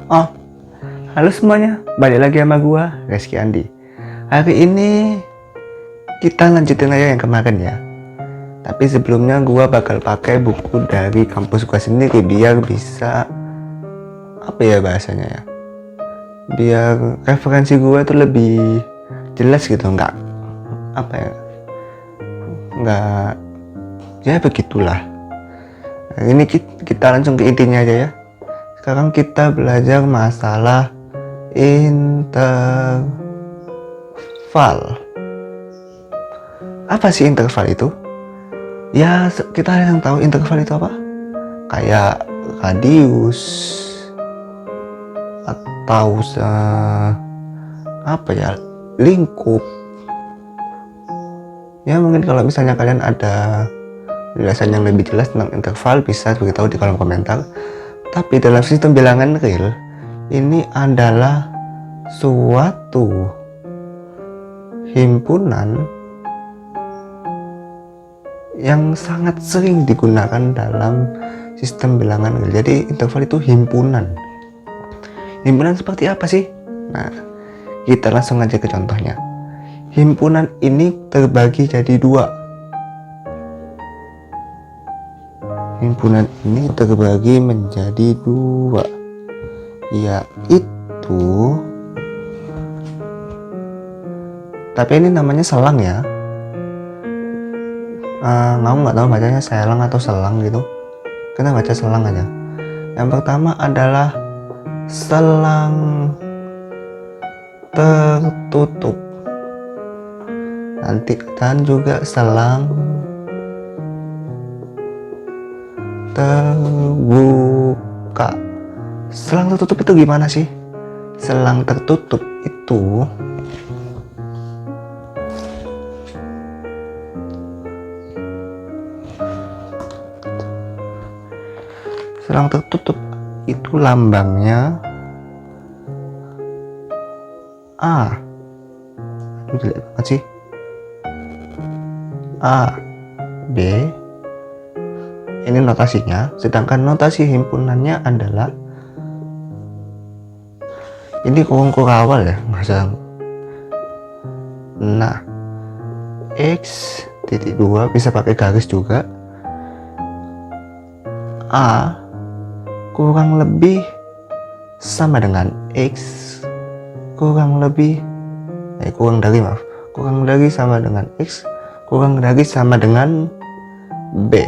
Oh, halo semuanya, balik lagi sama gua, Reski Andi. Hari ini kita lanjutin aja yang kemarin ya. Tapi sebelumnya gua bakal pakai buku dari kampus gua sendiri biar bisa apa ya bahasanya ya. Biar referensi gua itu lebih jelas gitu, nggak apa ya, nggak ya begitulah. Nah, ini kita langsung ke intinya aja ya. Sekarang kita belajar masalah interval. Apa sih interval itu? Ya kita yang tahu interval itu apa? Kayak radius atau apa ya, lingkup. Ya mungkin kalau misalnya kalian ada penjelasan yang lebih jelas tentang interval bisa beritahu di kolom komentar. Tapi dalam sistem bilangan real ini adalah suatu himpunan yang sangat sering digunakan dalam sistem bilangan real. Jadi interval itu himpunan. Himpunan seperti apa sih? Nah, kita langsung aja ke contohnya. Himpunan ini terbagi jadi dua. Himpunan ini terbagi menjadi dua, yaitu, tapi ini namanya selang ya. Nggak tahu bacanya selang atau selang gitu. Kita baca selang aja. Yang pertama adalah selang tertutup. Nanti dan juga selang terbuka. Selang tertutup itu gimana sih? Selang tertutup itu lambangnya A. Aduh, jelek banget sih. A, B. Ini notasinya, sedangkan notasi himpunannya adalah ini kurung awal ya, masa. Nah, X.2 bisa pakai garis juga. A kurang lebih sama dengan X kurang dari sama dengan X kurang dari sama dengan B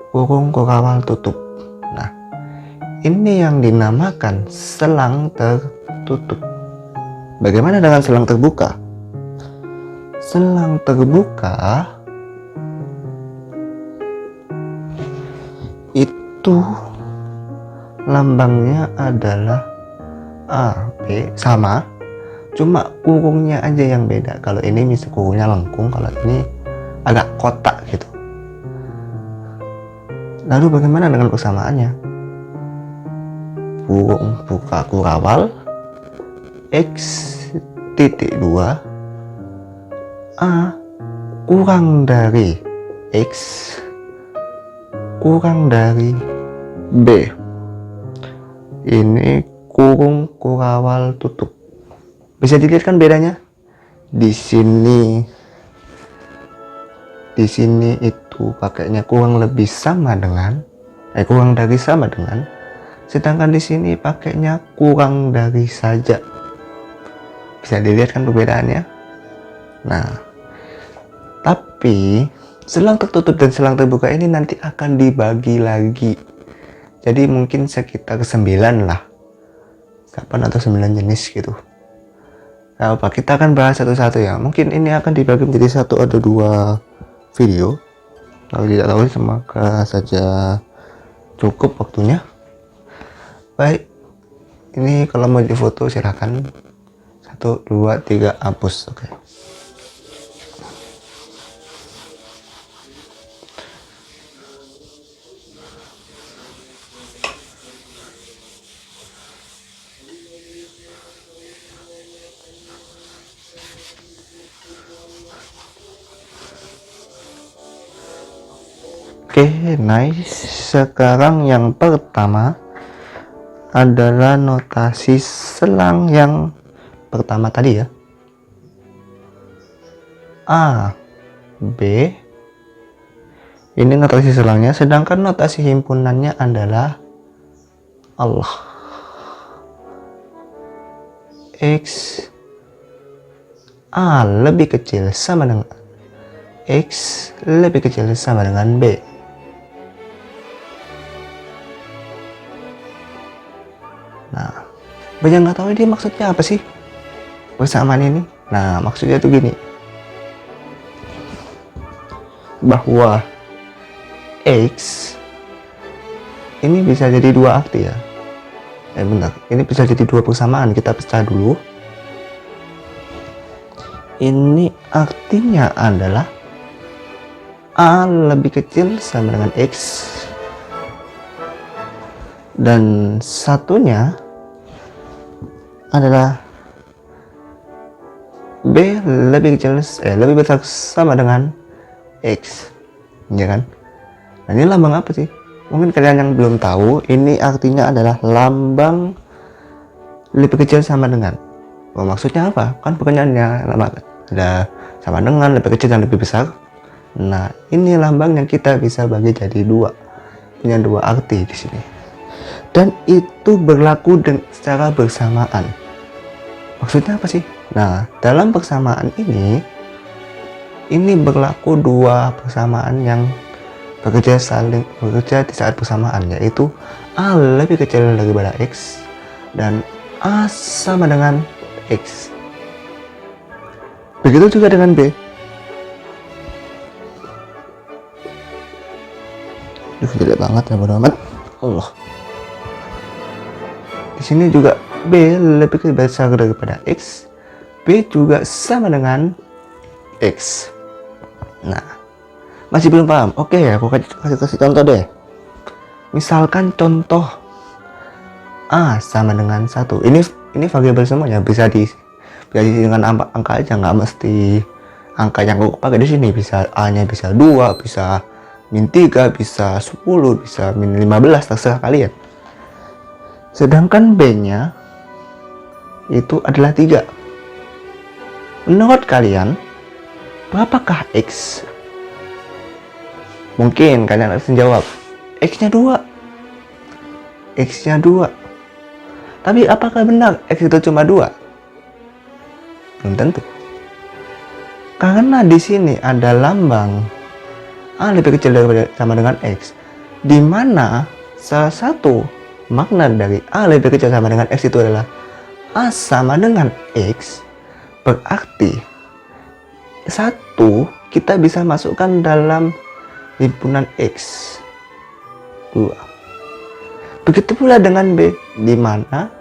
kurung awal tutup. Nah, ini yang dinamakan selang tertutup. Bagaimana dengan selang terbuka? Selang terbuka itu lambangnya adalah A, B, sama, cuma kurungnya aja yang beda. Kalau ini misalnya kurungnya lengkung, kalau ini agak kotak gitu. Lalu bagaimana dengan persamaannya? Kurung buka kurawal X.2 A kurang dari X kurang dari B. Ini kurung kurawal tutup. Bisa dilihat kan bedanya? Di sini itu pakainya kurang dari sama dengan, sedangkan di sini pakainya kurang dari saja. Bisa dilihat kan perbedaannya? Nah, tapi selang tertutup dan selang terbuka ini nanti akan dibagi lagi. Jadi mungkin sekitar 9 lah. 8 atau 9 jenis gitu. Nah, apa kita akan bahas satu-satu ya. Mungkin ini akan dibagi menjadi 1 atau 2 video. Kalau tidak tahu, semoga saja cukup waktunya. Baik. Ini kalau mau difoto silakan. 1, 2, 3 hapus. Oke. Oke, nice. Sekarang yang pertama adalah notasi selang yang pertama tadi ya. A, B. Ini notasi selangnya, sedangkan notasi himpunannya adalah Allah. X A lebih kecil sama dengan X lebih kecil sama dengan B. Nah, banyak nggak tahu dia maksudnya apa sih persamaan ini. Nah, maksudnya tuh gini, bahwa X ini bisa jadi dua arti ya. Bentar, ini bisa jadi dua persamaan. Kita pecah dulu. Ini artinya adalah A lebih kecil sama dengan X, dan satunya adalah B lebih kecil lebih besar sama dengan X, ya kan? Nah, ini lambang apa sih? Mungkin kalian yang belum tahu, ini artinya adalah lambang lebih kecil sama dengan. Oh, maksudnya apa? Kan pertanyaannya ada sama dengan, lebih kecil dan lebih besar. Nah, ini lambang yang kita bisa bagi jadi dua, punya dua arti di sini. Dan itu berlaku secara bersamaan. Maksudnya apa sih? Nah, dalam persamaan ini berlaku dua persamaan yang bekerja di saat bersamaan, yaitu A lebih kecil daripada X dan A sama dengan X. Begitu juga dengan B. Gede banget ya, bodo amat. Allah. Di sini juga B lebih besar daripada X. B juga sama dengan X. Nah, masih belum paham? Oke, aku kasih contoh deh. Misalkan contoh A sama dengan 1. Ini variabel semuanya, bisa diisi dengan angka aja, nggak mesti angka yang aku pakai di sini. Bisa A-nya bisa 2, bisa -3, bisa 10, bisa -15, terserah kalian. Sedangkan B-nya itu adalah 3. Menurut kalian, berapakah X? Mungkin kalian harus menjawab, X-nya 2. X-nya 2. Tapi apakah benar X itu cuma 2? Belum tentu. Karena di sini ada lambang A lebih kecil daripada sama dengan X, di mana salah satu makna dari A lebih kecil sama dengan X itu adalah A sama dengan X, berarti 1 kita bisa masukkan dalam himpunan X 2. Begitu pula dengan B, di mana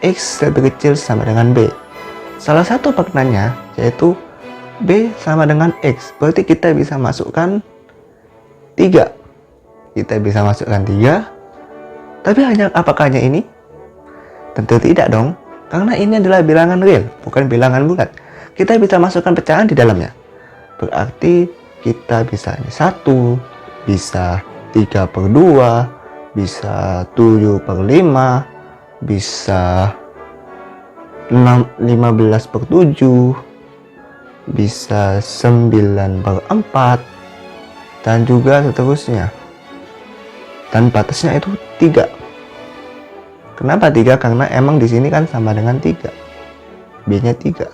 X lebih kecil sama dengan B. Salah satu maknanya yaitu B sama dengan X, berarti kita bisa masukkan 3. Kita bisa masukkan 3. Tapi apakah hanya ini? Tentu tidak dong, karena ini adalah bilangan real, bukan bilangan bulat. Kita bisa masukkan pecahan di dalamnya. Berarti kita bisa 1, bisa 3/2, bisa 7/5, bisa 15/7, bisa 9/4, dan juga seterusnya. Dan batasnya itu 3. Kenapa 3? Karena emang di sini kan sama dengan 3. B-nya 3.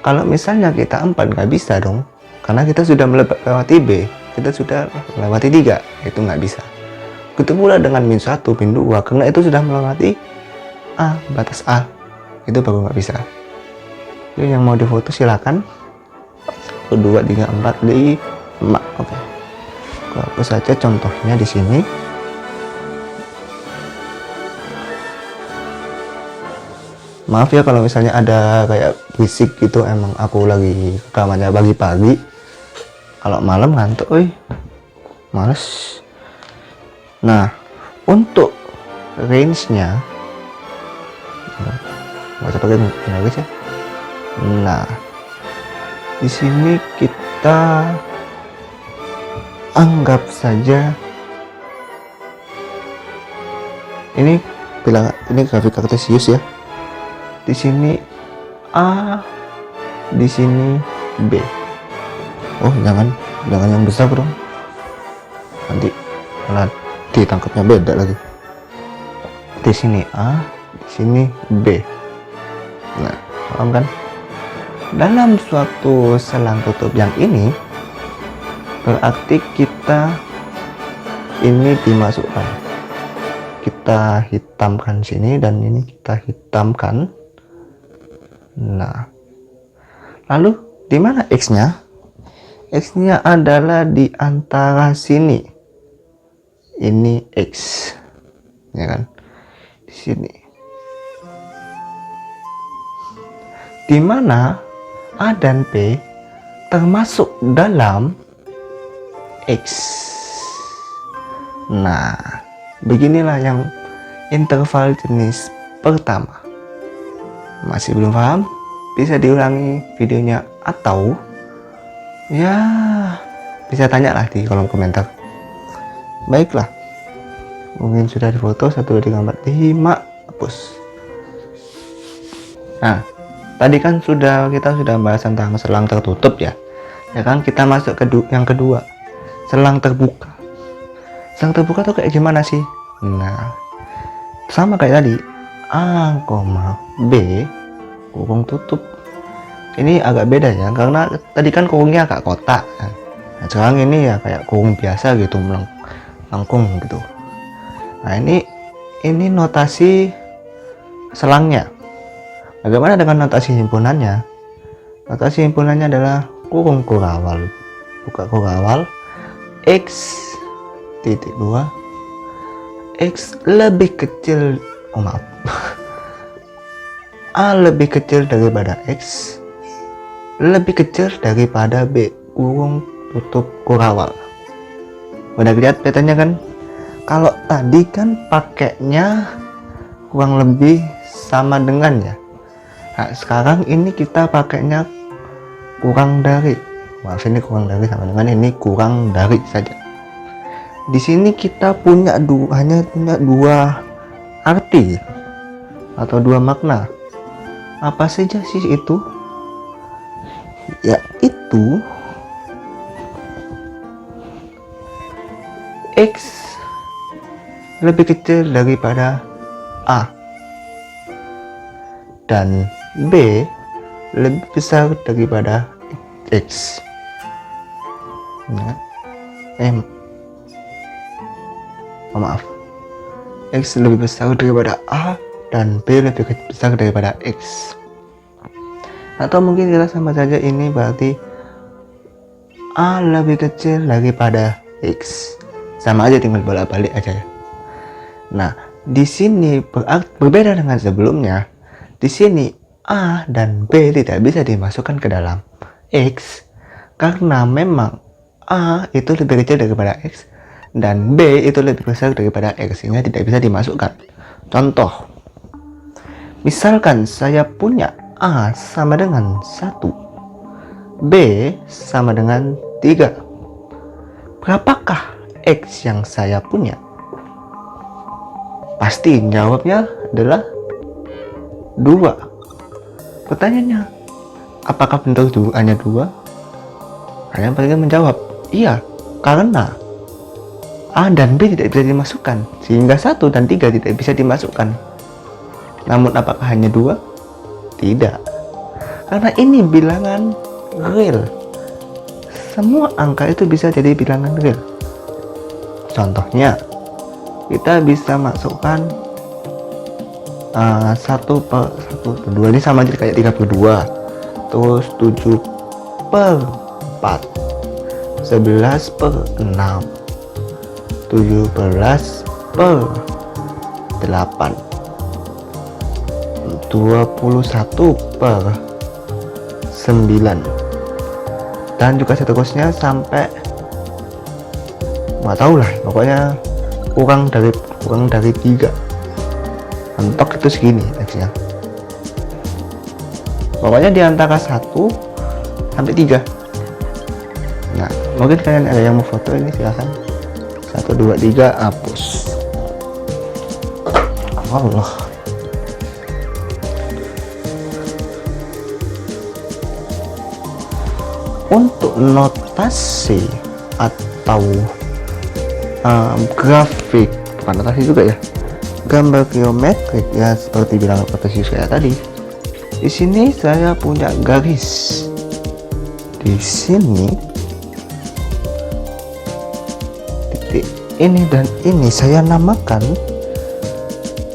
Kalau misalnya kita 4, nggak bisa dong. Karena kita sudah melewati B, kita sudah melewati 3, itu nggak bisa. Begitu pula dengan -1, -2, karena itu sudah melewati A, batas A, itu baru nggak bisa. Jadi yang mau difoto silakan. 1, 2, 3, 4, 5. Oke. Aku hapus saja contohnya di sini. Maaf ya kalau misalnya ada kayak berisik gitu, emang aku lagi rekamannya pagi-pagi. Kalau malam ngantuk, males. Nah, untuk range-nya, nggak usah pakai guys ya. Nah, di sini kita anggap saja ini bilang ini grafik kartesius ya. Di sini A, di sini B. Oh, jangan yang besar dong, nanti malah ditangkapnya beda lagi. Di sini A, di sini B. Nah, paham kan? Dalam suatu selang tutup yang ini berarti kita ini dimasukkan, kita hitamkan sini dan ini kita hitamkan. Nah, lalu di mana X-nya? X-nya adalah di antara sini. Ini X, ya kan? Di sini. Di mana A dan B termasuk dalam X. Nah, beginilah yang interval jenis pertama. Masih belum paham? Bisa diulangi videonya atau ya bisa tanyalah di kolom komentar. Baiklah, mungkin sudah difoto 1, 2, 3, 4, 5, hapus. Nah, tadi kan kita sudah bahas tentang selang tertutup ya kan. Kita masuk ke yang kedua, selang terbuka. Selang terbuka tuh kayak gimana sih? Nah, sama kayak tadi, A, B kurung tutup. Ini agak beda ya, karena tadi kan kurungnya agak kotak. Nah, sekarang ini ya kayak kurung biasa gitu, melengkung gitu. Nah, ini notasi selangnya. Bagaimana dengan notasi himpunannya? Notasi himpunannya adalah kurung kurawal, buka kurawal, X titik 2, X lebih kecil, oh maaf, A lebih kecil daripada X, lebih kecil daripada B, kurung tutup kurawal. Udah lihat petanya kan? Kalau tadi kan pakainya kurang lebih sama dengan ya. Nah, sekarang ini kita pakainya kurang dari, maaf ini kurang dari sama dengan ini kurang dari saja. Di sini kita hanya punya dua arti atau dua makna. Apa saja sih itu? Yaitu X lebih kecil daripada A dan B lebih besar daripada X. Nah, maaf, X lebih besar daripada A dan B lebih besar daripada X. Atau mungkin kita sama saja, ini berarti A lebih kecil daripada X. Sama aja, tinggal bolak-balik aja ya. Nah, di sini berbeda dengan sebelumnya. Di sini A dan B tidak bisa dimasukkan ke dalam X karena memang A itu lebih kecil daripada X dan B itu lebih besar daripada X, sehingga tidak bisa dimasukkan. Contoh, misalkan saya punya A sama dengan 1, B sama dengan 3. Berapakah X yang saya punya? Pasti jawabnya adalah 2. Pertanyaannya, apakah bentuk hanya 2? Kalian pasti menjawab, iya, karena A dan B tidak bisa dimasukkan, sehingga 1 dan 3 tidak bisa dimasukkan. Namun apakah hanya 2? Tidak, karena ini bilangan real. Semua angka itu bisa jadi bilangan real. Contohnya, kita bisa masukkan 1 per 1 per 2 ini sama jadi kayak 32, terus 7 per 4, 11 per 6, 17 per 8, 21 per 9, dan juga seterusnya sampai nggak tahu lah, pokoknya kurang dari 3. Mentok itu segini X-nya. Pokoknya di antara 1 sampai 3. Nah, mungkin kalian ada yang mau foto ini, silahkan. 1, 2, 3, hapus. Allah. Untuk notasi atau grafik, bukan notasi juga ya, gambar geometrik ya seperti bilang notasi saya tadi. Di sini saya punya garis. Di sini titik ini dan ini saya namakan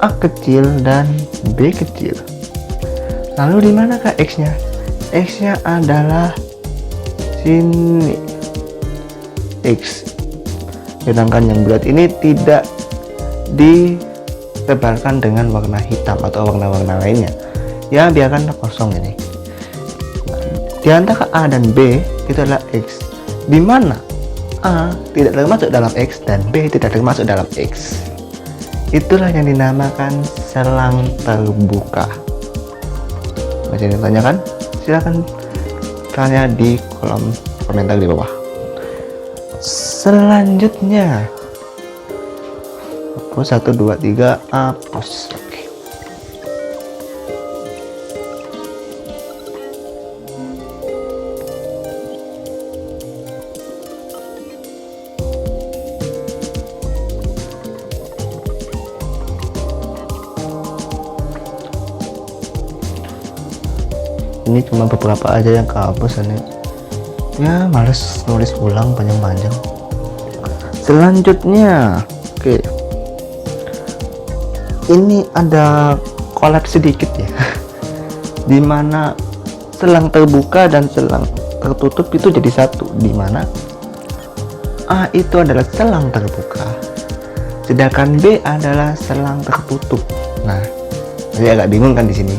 A kecil dan B kecil. Lalu di manakah X-nya? X-nya adalah sini, X. Sedangkan yang bulat ini tidak ditebalkan dengan warna hitam atau warna-warna lainnya. Ya, biarkan kosong ini. Di antara A dan B itu adalah X, di mana A tidak termasuk dalam X dan B tidak termasuk dalam X. Itulah yang dinamakan selang terbuka. Masih ada yang tanyakan? Silahkan tanya di kolom komentar di bawah. Selanjutnya hapus 1 2 3 hapus. Oke. Ini cuma beberapa aja yang kehapus ini. Ya, males nulis ulang panjang-panjang. Selanjutnya, oke. Ini ada collab sedikit ya. Dimana selang terbuka dan selang tertutup itu jadi satu. Dimana A itu adalah selang terbuka, sedangkan B adalah selang tertutup. Nah, saya agak bingung kan di sini.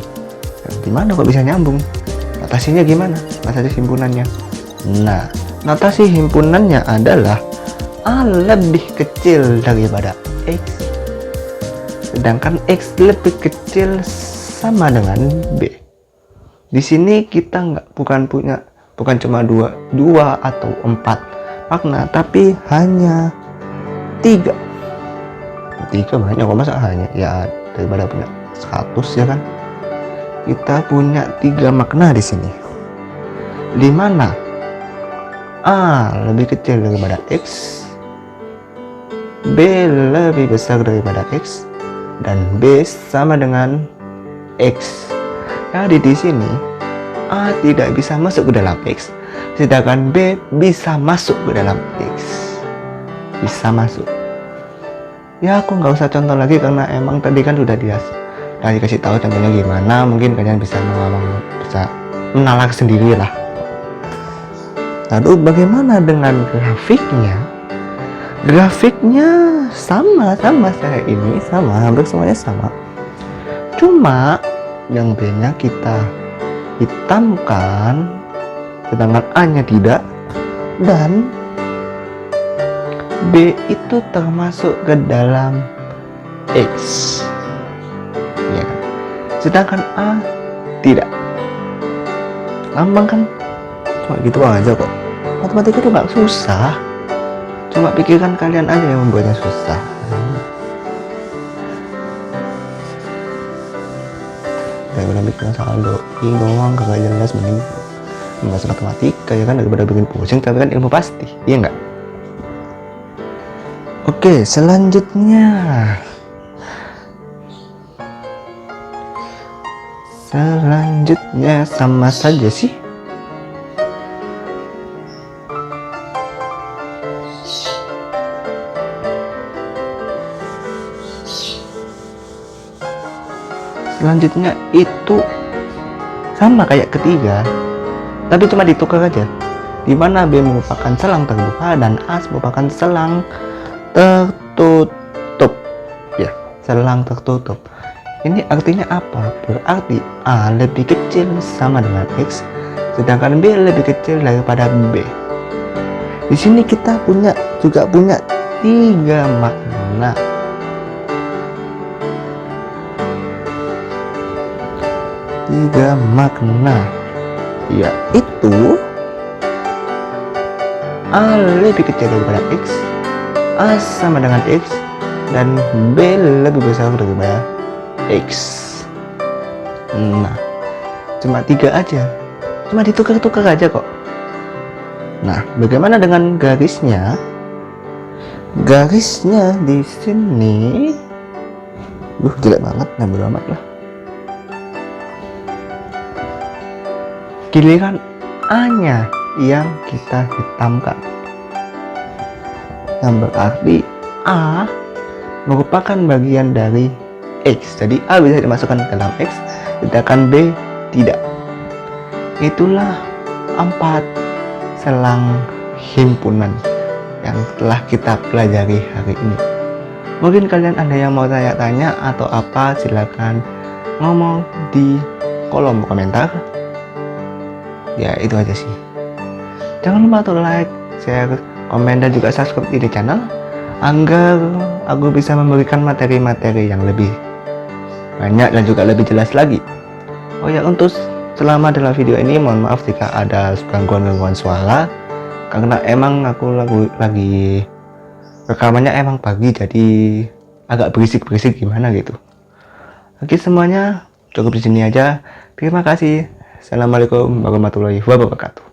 Gimana kok bisa nyambung? Notasinya gimana? Notasi himpunannya. Nah, notasi himpunannya adalah A lebih kecil daripada X, sedangkan X lebih kecil sama dengan B. Di sini kita bukan cuma dua atau 4 makna, tapi hanya 3 banyak kok, masa hanya ya daripada punya 100 ya kan. Kita punya 3 makna di sini, di mana A lebih kecil daripada X, B lebih besar daripada X, dan B sama dengan X. Jadi di sini A tidak bisa masuk ke dalam X, sedangkan B bisa masuk ke dalam X. Bisa masuk. Ya, aku nggak usah contoh lagi karena emang tadi kan udah dikasih tahu contohnya gimana. Mungkin kalian bisa menalar sendiri lah. Lalu bagaimana dengan grafiknya? Grafiknya sama saya ini, hampir semuanya sama. Cuma yang B-nya kita hitamkan, sedangkan A-nya tidak, dan B itu termasuk ke dalam X. Ya kan? Sedangkan A tidak. Gampang kan? Cuma gitu aja kok. Matematika itu nggak susah, cuma pikiran kalian aja yang membuatnya susah. Daripada bikin saldo ini doang kagak jelas, mending membahas matematika ya kan, daripada bikin pusing tapi kan ilmu pasti, iya nggak? Oke, selanjutnya sama saja sih. Selanjutnya itu sama kayak ketiga, tapi cuma ditukar aja, dimana B merupakan selang terbuka dan A merupakan selang tertutup. Ya, selang tertutup. Ini artinya apa? Berarti A lebih kecil sama dengan X, sedangkan B lebih kecil daripada B. Di sini kita juga punya 3 makna. Yaitu A lebih kecil daripada X, A sama dengan X, dan B lebih besar daripada X. Nah, cuma 3 aja, cuma ditukar-tukar aja kok. Nah, bagaimana dengan garisnya? Garisnya di sini, jelek banget, nah bodo amat lah. Giliran A-nya yang kita hitamkan, yang berarti A merupakan bagian dari X. Jadi A bisa dimasukkan ke dalam X, sedangkan B tidak. Itulah 4 selang himpunan yang telah kita pelajari hari ini. Mungkin kalian ada yang mau tanya-tanya atau apa, silakan ngomong di kolom komentar. Ya itu aja sih. Jangan lupa untuk like, share, komen, dan juga subscribe di channel agar aku bisa memberikan materi-materi yang lebih banyak dan juga lebih jelas lagi. Oh ya, untuk selama dalam video ini mohon maaf jika ada gangguan-gangguan suara, karena emang aku lagi rekamannya emang pagi, jadi agak berisik-berisik gimana gitu. Oke semuanya, cukup di sini aja. Terima kasih. Assalamualaikum warahmatullahi wabarakatuh.